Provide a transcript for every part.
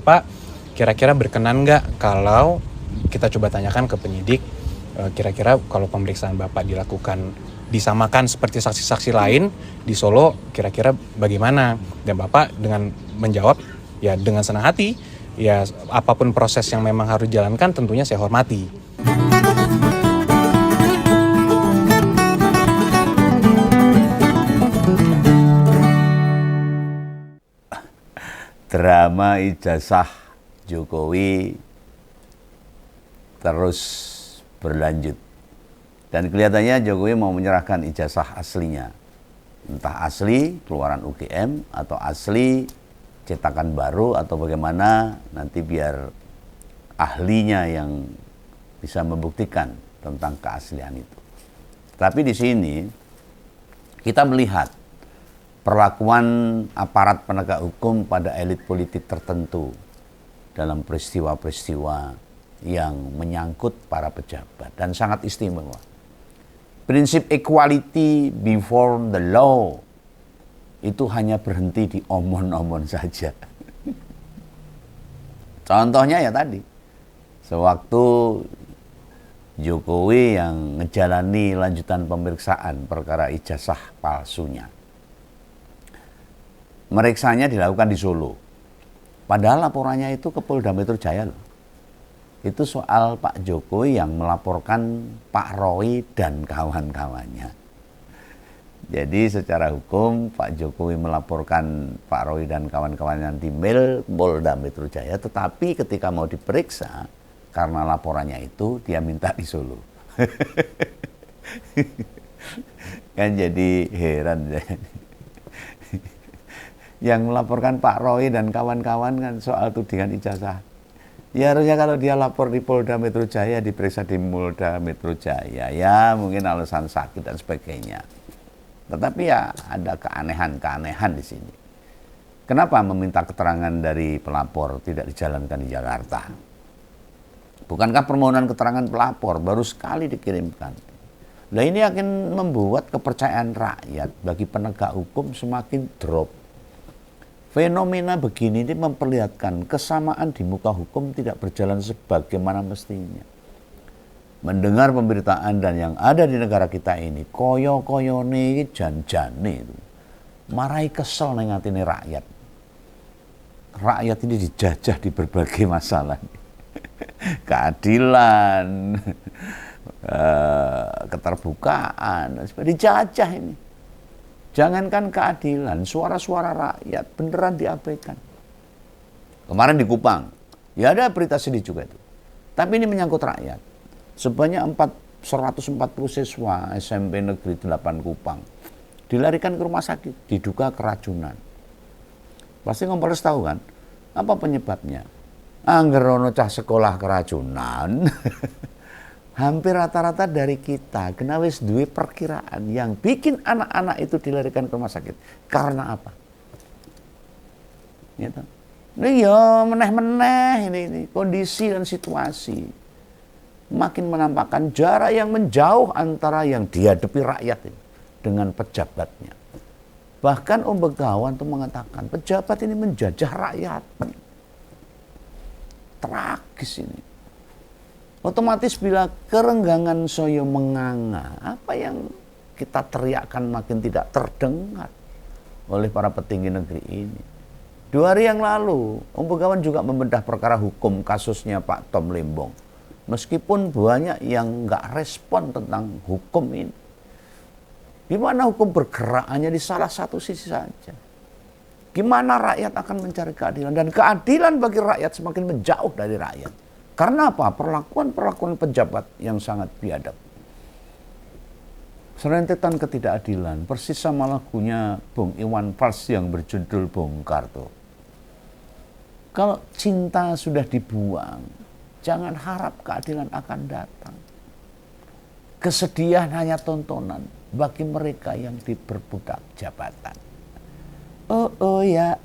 Pak, kira-kira berkenan nggak kalau kita coba tanyakan ke penyidik, kira-kira kalau pemeriksaan Bapak dilakukan disamakan seperti saksi-saksi lain di Solo, kira-kira bagaimana? Dan Bapak dengan menjawab, ya dengan senang hati, ya apapun proses yang memang harus dijalankan tentunya saya hormati. Drama ijazah Jokowi terus berlanjut. Dan kelihatannya Jokowi mau menyerahkan ijazah aslinya. Entah asli keluaran UGM atau asli cetakan baru atau bagaimana, nanti biar ahlinya yang bisa membuktikan tentang keaslian itu. Tapi di sini kita melihat perlakuan aparat penegak hukum pada elit politik tertentu dalam peristiwa-peristiwa yang menyangkut para pejabat dan sangat istimewa. Prinsip equality before the law itu hanya berhenti di omon-omon saja. Contohnya ya tadi, sewaktu Jokowi yang menjalani lanjutan pemeriksaan perkara ijazah palsunya. Meriksanya dilakukan di Solo. Padahal laporannya itu ke Polda Metro Jaya loh. Itu soal Pak Jokowi yang melaporkan Pak Roy dan kawan-kawannya. Jadi secara hukum Pak Jokowi melaporkan Pak Roy dan kawan-kawannya di mail Polda Metro Jaya, tetapi ketika mau diperiksa karena laporannya itu dia minta di Solo. Kan jadi heran. Yang melaporkan Pak Roy dan kawan-kawan kan soal tudingan ijazah. Ya harusnya kalau dia lapor di Polda Metro Jaya, diperiksa di Polda Metro Jaya. Ya mungkin alasan sakit dan sebagainya. Tetapi ya ada keanehan-keanehan di sini. Kenapa meminta keterangan dari pelapor tidak dijalankan di Jakarta? Bukankah permohonan keterangan pelapor baru sekali dikirimkan? Nah ini akan membuat kepercayaan rakyat bagi penegak hukum semakin drop. Fenomena begini ini memperlihatkan kesamaan di muka hukum tidak berjalan sebagaimana mestinya. Mendengar pemberitaan dan yang ada di negara kita ini, koyo-koyone jan-jane itu. Marai kesel ning atine rakyat. Rakyat ini dijajah di berbagai masalah. Keadilan, keterbukaan, dijajah ini. Jangankan keadilan, suara-suara rakyat beneran diabaikan. Kemarin di Kupang, ya ada berita sedih juga itu. Tapi ini menyangkut rakyat. Sebanyak 140 siswa SMP Negeri 8 Kupang dilarikan ke rumah sakit, diduga keracunan. Pasti Kompolres tahu kan, apa penyebabnya? Angger ono cah sekolah keracunan. Hampir rata-rata dari kita kena wis duwe perkiraan yang bikin anak-anak itu dilarikan ke rumah sakit. Karena apa? Gitu. Ini ya meneh-meneh ini kondisi dan situasi. Makin menampakkan jarak yang menjauh antara yang dihadapi rakyat ini dengan pejabatnya. Bahkan Om Begawan itu mengatakan pejabat ini menjajah rakyat. Tragis ini. Otomatis bila kerenggangan soyo menganga, apa yang kita teriakkan makin tidak terdengar oleh para petinggi negeri ini. 2 hari yang lalu, Om Begawan juga membedah perkara hukum kasusnya Pak Tom Lembong. Meskipun banyak yang nggak respon tentang hukum ini. Gimana hukum bergeraknya di salah satu sisi saja. Gimana rakyat akan mencari keadilan. Dan keadilan bagi rakyat semakin menjauh dari rakyat. Karena apa? Perlakuan pejabat yang sangat biadab. Serentetan ketidakadilan, persis sama lagunya Bung Iwan Fals yang berjudul Bung Karto. Kalau cinta sudah dibuang, jangan harap keadilan akan datang. Kesedihan hanya tontonan bagi mereka yang diperbudak jabatan. Oh ya,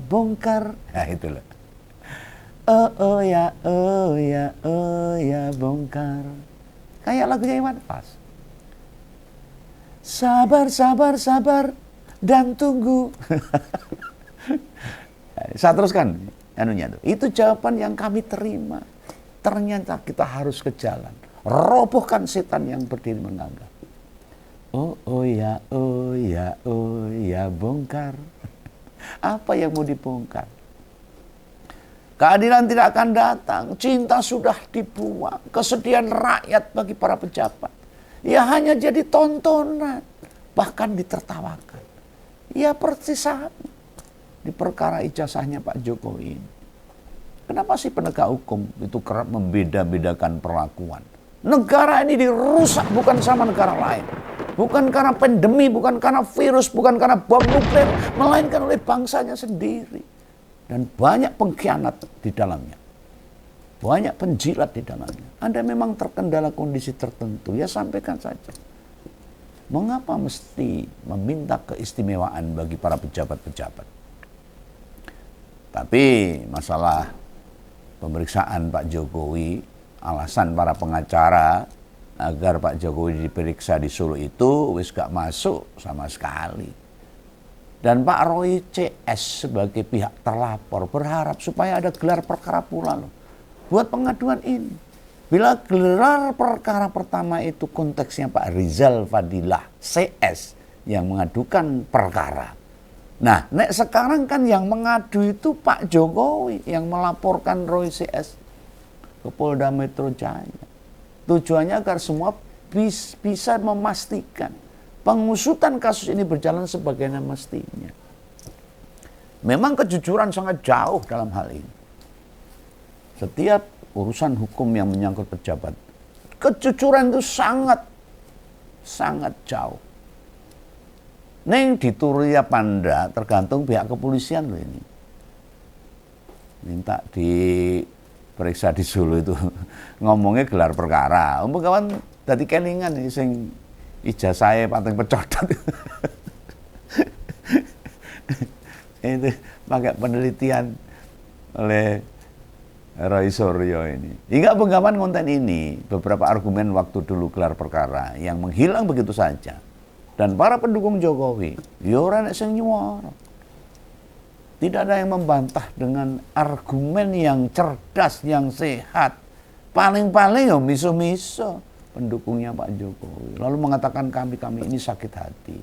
bongkar. Nah itulah. Oh ya, bongkar. Kayak lagunya Iwan Fals. Sabar, sabar, sabar, dan tunggu. Nah, Saya teruskan anunya tuh. Itu jawaban yang kami terima. Ternyata kita harus ke jalan. Robohkan setan yang berdiri menganggap. Oh ya, oh ya, oh ya, bongkar. Apa yang mau dibongkar? Keadilan tidak akan datang, cinta sudah dibuang, kesedihan rakyat bagi para pejabat. Ya hanya jadi tontonan, bahkan ditertawakan. Ya persis sama di perkara ijazahnya Pak Jokowi ini. Kenapa sih penegak hukum itu kerap membeda-bedakan perlakuan? Negara ini dirusak bukan sama negara lain. Bukan karena pandemi, bukan karena virus, bukan karena bom nuklir, melainkan oleh bangsanya sendiri. Dan banyak pengkhianat di dalamnya. Banyak penjilat di dalamnya. Anda memang terkendala kondisi tertentu, ya sampaikan saja. Mengapa mesti meminta keistimewaan bagi para pejabat-pejabat? Tapi masalah pemeriksaan Pak Jokowi, alasan para pengacara agar Pak Jokowi diperiksa di Solo itu wis gak masuk sama sekali. Dan Pak Roy CS sebagai pihak terlapor berharap supaya ada gelar perkara pula loh buat pengaduan ini. Bila gelar perkara pertama itu konteksnya Pak Rizal Fadilah CS yang mengadukan perkara. Nah, sekarang kan yang mengadu itu Pak Jokowi yang melaporkan Roy CS ke Polda Metro Jaya. Tujuannya agar semua bisa memastikan pengusutan kasus ini berjalan sebagaimana mestinya. Memang kejujuran sangat jauh dalam hal ini. Setiap urusan hukum yang menyangkut pejabat, kejujuran itu sangat jauh. Neng dituri apa ndak tergantung pihak kepolisian loh ini. Minta diperiksa di Solo itu ngomongnya gelar perkara. Kawan tadi kelingan ini sing ijazahnya paling pecodot. Itu pakai penelitian oleh Roy Suryo ini. Hingga Bengawan konten ini beberapa argumen waktu dulu gelar perkara yang menghilang begitu saja. Dan para pendukung Jokowi, ya ora nek sing nyuwara. Tidak ada yang membantah dengan argumen yang cerdas, yang sehat. Paling-paling ya miso-miso pendukungnya Pak Jokowi. Lalu mengatakan kami ini sakit hati,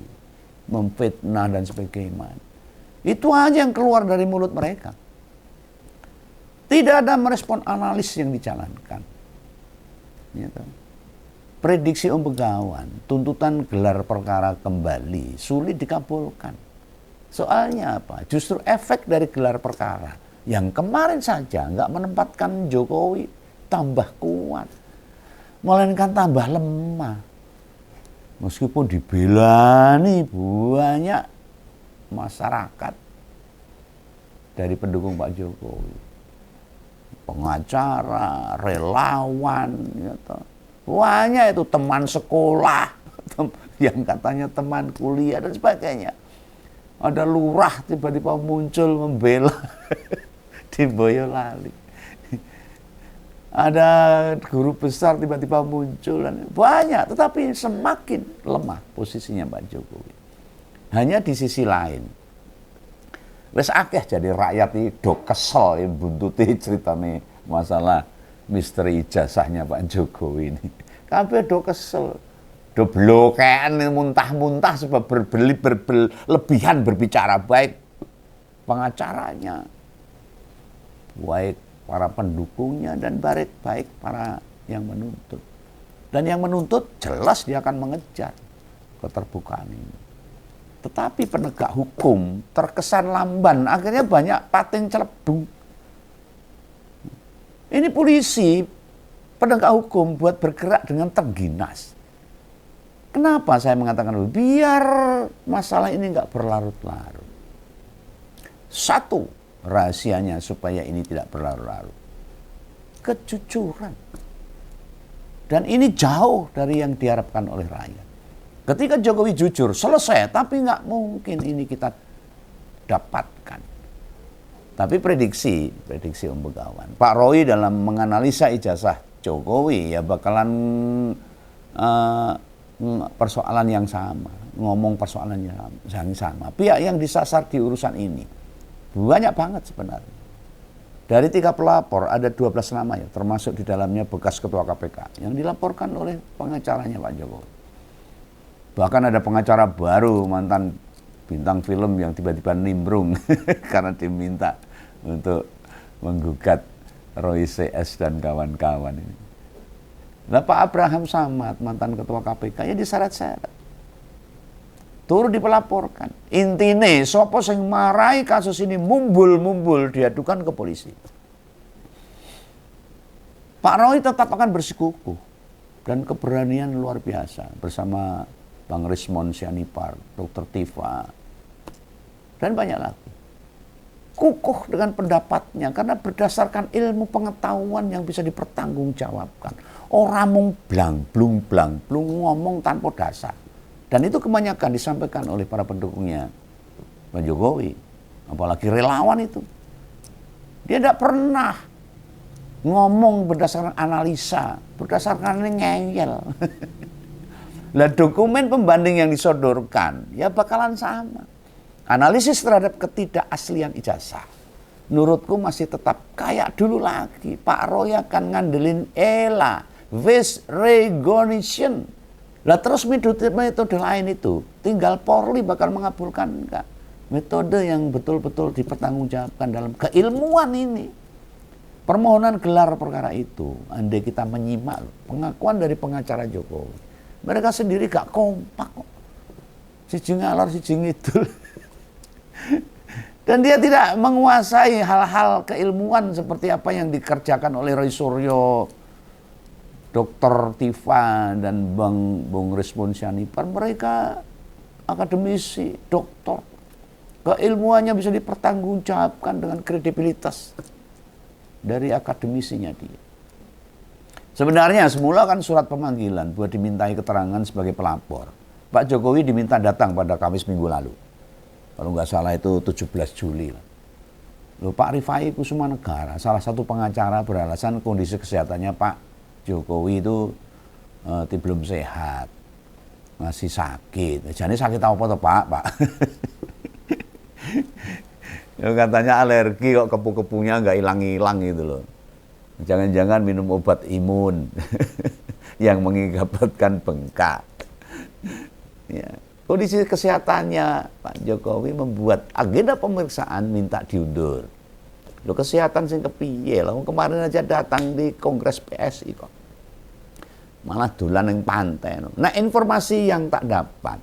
memfitnah dan sebagainya. Itu aja yang keluar dari mulut mereka. Tidak ada merespon analis yang dijalankan. Gitu. Prediksi Om Begawan, tuntutan gelar perkara kembali sulit dikabulkan. Soalnya apa? Justru efek dari gelar perkara yang kemarin saja nggak menempatkan Jokowi tambah kuat, melainkan tambah lemah. Meskipun dibela nih banyak masyarakat dari pendukung Pak Jokowi, pengacara, relawan, gitu. Banyak itu teman sekolah, yang katanya teman kuliah dan sebagainya. Ada lurah tiba-tiba muncul membela di Boyolali. Ada guru besar tiba-tiba muncul. Banyak, tetapi semakin lemah posisinya Pak Jokowi. Hanya di sisi lain. Wes akeh jadi rakyat ini do kesel ya buntuti ceritane masalah misteri ijazahnya Pak Jokowi ini. Kabeh do kesel. Do blokean muntah-muntah sebab berlebihan berbicara, baik pengacaranya, baik para pendukungnya, dan baik para yang menuntut. Dan yang menuntut jelas dia akan mengejar keterbukaan ini. Tetapi penegak hukum terkesan lamban, akhirnya banyak pating celepung. Ini polisi, penegak hukum buat bergerak dengan terginas. Kenapa saya mengatakan dulu? Biar masalah ini nggak berlarut-larut. Satu rahasianya supaya ini tidak berlarut-larut, kejujuran. Dan ini jauh dari yang diharapkan oleh rakyat. Ketika Jokowi jujur, selesai. Tapi nggak mungkin ini kita dapatkan. Tapi prediksi Om Begawan, Pak Roy dalam menganalisa ijazah Jokowi ya bakalan persoalan yang sama, ngomong persoalan yang sama. Pihak yang disasar di urusan ini Banyak banget sebenarnya. Dari 3 pelapor ada 12 nama ya, termasuk di dalamnya bekas ketua KPK yang dilaporkan oleh pengacaranya Pak Jokowi. Bahkan ada pengacara baru, mantan bintang film yang tiba-tiba nimbrung karena diminta untuk menggugat Roy CS dan kawan-kawan ini. Nah, Pak Abraham Samad, mantan ketua KPK, ya diseret-seret. Turut dipelaporkan. Intine sopo sing marai kasus ini mumbul-mumbul diadukan ke polisi. Pak Roy tetap akan bersikukuh dan keberanian luar biasa bersama Bang Rismon Sianipar, Dr. Tifa, dan banyak lagi. Kukuh dengan pendapatnya karena berdasarkan ilmu pengetahuan yang bisa dipertanggungjawabkan. Orang mung blang blung ngomong tanpa dasar. Dan itu kebanyakan disampaikan oleh para pendukungnya Pak Jokowi, apalagi relawan itu. Dia tidak pernah ngomong berdasarkan analisa, berdasarkan ngeyel. Lah dokumen pembanding yang disodorkan ya bakalan sama. Analisis terhadap ketidakaslian ijazah, menurutku masih tetap kayak dulu lagi. Pak Roy akan ngandelin ELA, face recognition. Lah terus metode lain itu, tinggal Polri bakal mengabulkan enggak. Metode yang betul-betul dipertanggungjawabkan dalam keilmuan ini. Permohonan gelar perkara itu, andai kita menyimak pengakuan dari pengacara Jokowi, mereka sendiri gak kompak kok. Siji ngalor, siji ngidul. Dan dia tidak menguasai hal-hal keilmuan seperti apa yang dikerjakan oleh Roy Suryo, Dr. Tifa, dan Bung Rismon Sianipar. Mereka akademisi, doktor. Keilmuannya bisa dipertanggungjawabkan dengan kredibilitas dari akademisinya dia. Sebenarnya semula kan surat pemanggilan buat dimintai keterangan sebagai pelapor. Pak Jokowi diminta datang pada Kamis minggu lalu. Kalau nggak salah itu 17 Juli. Loh, Pak Rifai Kusumanegara, salah satu pengacara, beralasan kondisi kesehatannya Pak Jokowi itu belum sehat, masih sakit. Jadi sakit apa tuh Pak? Ya, katanya alergi kok, kepu-kepunya nggak hilang-hilang gitu loh. Jangan-jangan minum obat imun yang mengakibatkan bengkak. Ya. Kondisi kesehatannya Pak Jokowi membuat agenda pemeriksaan minta diundur. Lo kesehatan sing kepiye lah, kemarin aja datang di Kongres PSI kok. Malah dolan yang pantai. Nah, informasi yang tak dapat,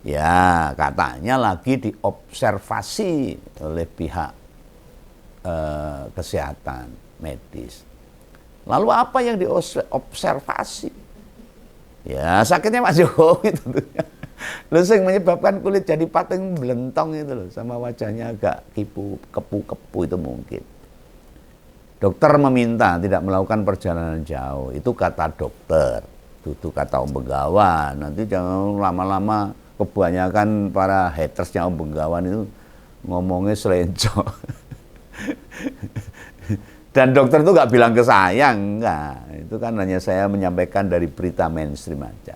ya katanya lagi diobservasi oleh pihak kesehatan medis. Lalu apa yang diobservasi? Ya sakitnya Pak Jokowi tentunya. Lalu yang menyebabkan kulit jadi pating belentong itu loh, sama wajahnya agak kepu-kepu itu mungkin. Dokter meminta tidak melakukan perjalanan jauh, itu kata dokter, itu kata Om Begawan. Nanti jangan lama-lama kebanyakan para hatersnya Om Begawan itu ngomongnya selenco. Dan dokter itu nggak bilang ke saya, enggak. Itu kan hanya saya menyampaikan dari berita mainstream aja.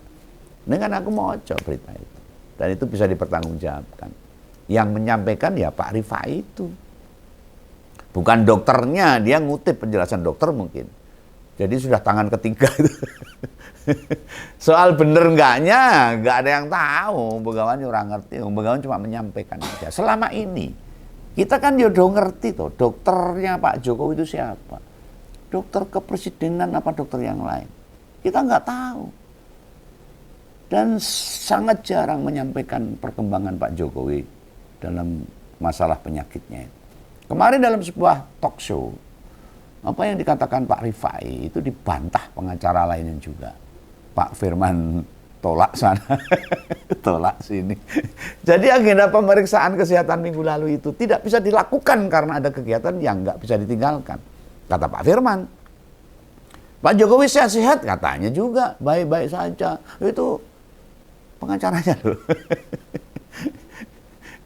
Ini kan aku mau coba berita itu. Dan itu bisa dipertanggungjawabkan. Yang menyampaikan ya Pak Rifai itu. Bukan dokternya, dia ngutip penjelasan dokter mungkin. Jadi sudah tangan ketiga itu. Soal bener enggaknya, enggak ada yang tahu. Begawan orang ngerti. Begawan cuma menyampaikan aja. Selama ini, kita kan ya udah ngerti tuh, dokternya Pak Jokowi itu siapa. Dokter kepresidenan apa dokter yang lain. Kita nggak tahu. Dan sangat jarang menyampaikan perkembangan Pak Jokowi dalam masalah penyakitnya. Kemarin dalam sebuah talk show, apa yang dikatakan Pak Rifai itu dibantah pengacara lainnya juga. Pak Firman tolak sana, tolak sini. Jadi agenda pemeriksaan kesehatan minggu lalu itu tidak bisa dilakukan karena ada kegiatan yang nggak bisa ditinggalkan. Kata Pak Firman. Pak Jokowi sehat-sehat katanya juga, baik-baik saja. Itu pengacaranya loh.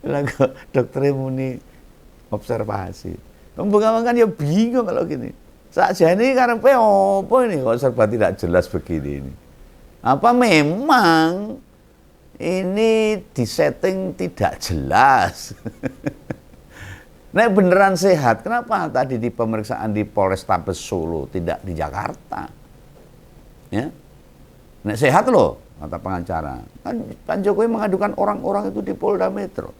Lagu dokter muni observasi. Pembengkaman kan ya bingung kalau gini. Saja ini karena apa ini kok serba tidak jelas begini ini. Apa memang ini disetting tidak jelas? Nek beneran sehat, kenapa tadi di pemeriksaan di Polrestabes Solo tidak di Jakarta? Ya, nek sehat loh, kata pengacara. Kan Pak Jokowi mengadukan orang-orang itu di Polda Metro.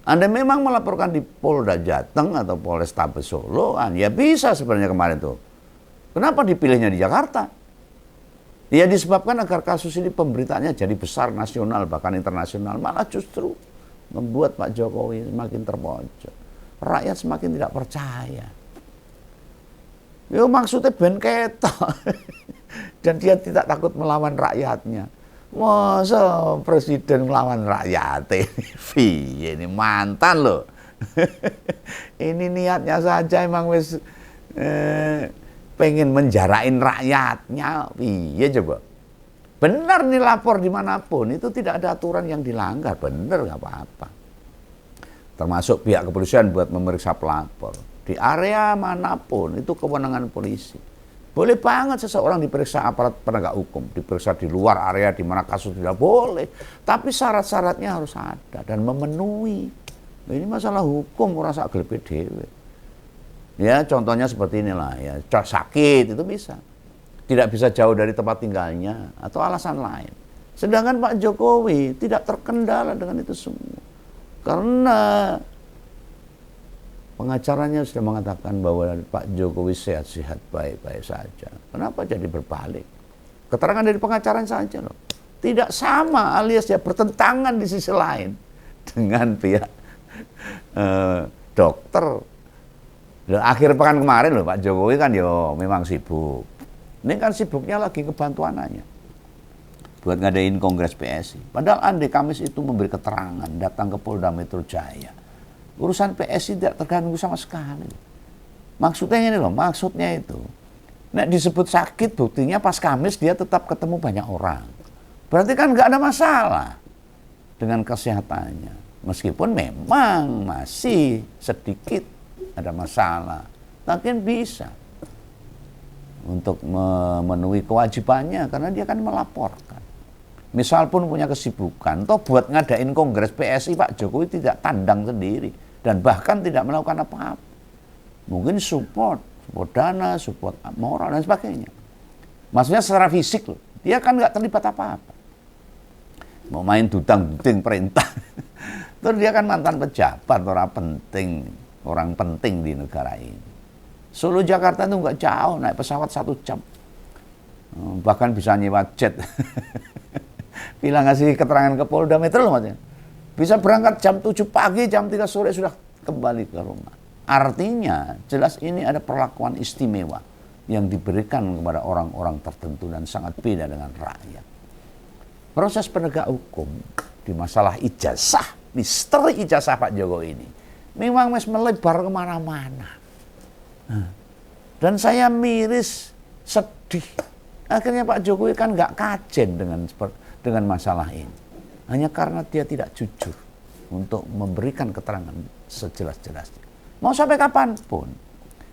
Anda memang melaporkan di Polda Jateng atau Polrestabes Solo, kan ya bisa sebenarnya kemarin tuh. Kenapa dipilihnya di Jakarta? Ya disebabkan agar kasus ini pemberitaannya jadi besar nasional bahkan internasional, malah justru membuat Pak Jokowi semakin terpojok. Rakyat semakin tidak percaya. Yo maksudnya ben ketok. Dan dia tidak takut melawan rakyatnya. Masa presiden melawan rakyat? Ini mantan loh. Ini niatnya saja emang wis pengen menjarain rakyatnya. Iya coba. Benar nih lapor dimanapun, itu tidak ada aturan yang dilanggar. Benar nggak apa-apa. Termasuk pihak kepolisian buat memeriksa pelapor. Di area manapun, itu kewenangan polisi. Boleh banget seseorang diperiksa aparat penegak hukum, diperiksa di luar area di mana kasus tidak boleh. Tapi syarat-syaratnya harus ada dan memenuhi. Ini masalah hukum, orang sak gelepe dhewe. Ya, contohnya seperti inilah ya, sakit itu bisa. Tidak bisa jauh dari tempat tinggalnya atau alasan lain. Sedangkan Pak Jokowi tidak terkendala dengan itu semua. Karena pengacaranya sudah mengatakan bahwa Pak Jokowi sehat-sehat baik-baik saja. Kenapa jadi berbalik? Keterangan dari pengacaranya saja loh. Tidak sama alias ya bertentangan di sisi lain dengan pihak dokter. Dan akhir pekan kemarin loh Pak Jokowi kan yo memang sibuk. Ini kan sibuknya lagi kebantuanannya buat ngadain kongres PSI. Padahal andai Kamis itu memberi keterangan, datang ke Polda Metro Jaya, urusan PSI tidak terganggu sama sekali. Maksudnya ini loh, maksudnya itu. Nek disebut sakit, buktinya pas Kamis dia tetap ketemu banyak orang. Berarti kan nggak ada masalah dengan kesehatannya. Meskipun memang masih sedikit ada masalah. Tapi bisa untuk memenuhi kewajibannya karena dia kan melaporkan. Misal pun punya kesibukan, toh buat ngadain kongres PSI Pak Jokowi tidak tandang sendiri dan bahkan tidak melakukan apa-apa. Mungkin support dana, support moral dan sebagainya. Maksudnya secara fisik loh, dia kan nggak terlibat apa-apa. Mau main dutang-duting perintah, terus dia kan mantan pejabat, orang penting di negara ini. Solo Jakarta itu nggak jauh, naik pesawat 1 jam, bahkan bisa nyewa jet. Bilang ngasih keterangan ke Polda Metro loh maksudnya. Bisa berangkat jam 7 pagi, jam 3 sore sudah kembali ke rumah. Artinya jelas ini ada perlakuan istimewa yang diberikan kepada orang-orang tertentu dan sangat beda dengan rakyat. Proses penegak hukum di masalah ijazah, misteri ijazah Pak Jokowi ini memang melebar kemana-mana. Dan saya miris, sedih. Akhirnya Pak Jokowi kan nggak kajen dengan masalah ini. Hanya karena dia tidak jujur untuk memberikan keterangan sejelas-jelasnya. Mau sampai kapanpun,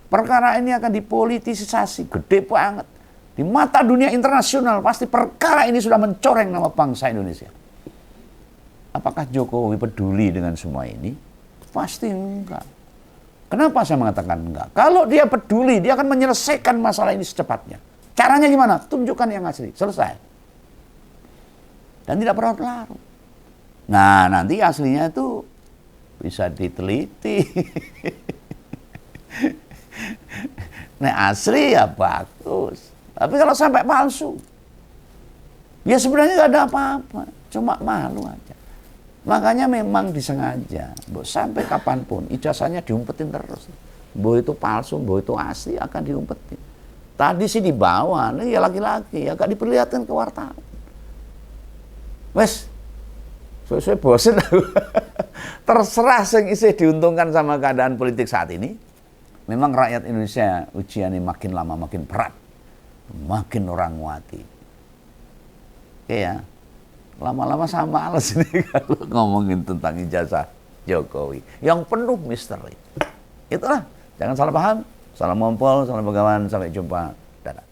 perkara ini akan dipolitisasi, gede banget. Di mata dunia internasional, pasti perkara ini sudah mencoreng nama bangsa Indonesia. Apakah Jokowi peduli dengan semua ini? Pasti enggak. Kenapa saya mengatakan enggak? Kalau dia peduli, dia akan menyelesaikan masalah ini secepatnya. Caranya gimana? Tunjukkan yang asli, selesai. Dan tidak perlu larut. Nah, nanti aslinya itu bisa diteliti. Nah, asli ya bagus. Tapi kalau sampai palsu, ya sebenarnya nggak ada apa-apa. Cuma malu aja. Makanya memang disengaja. Sampai kapanpun, ijazahnya diumpetin terus. Bahwa itu palsu, bahwa itu asli akan diumpetin. Tadi sih dibawa, nih ya laki-laki, ya gak diperlihatkan ke wartawan. Wes, saya bosen aku. Terserah sing isih diuntungkan sama keadaan politik saat ini. Memang rakyat Indonesia ujiannya makin lama makin berat. Makin orang nguati. Oke ya, lama-lama sama males ini kalau ngomongin tentang ijazah Jokowi. Yang penuh misteri. Itulah, jangan salah paham. Salam ngompol, salam begawan, sampai jumpa. Dadah.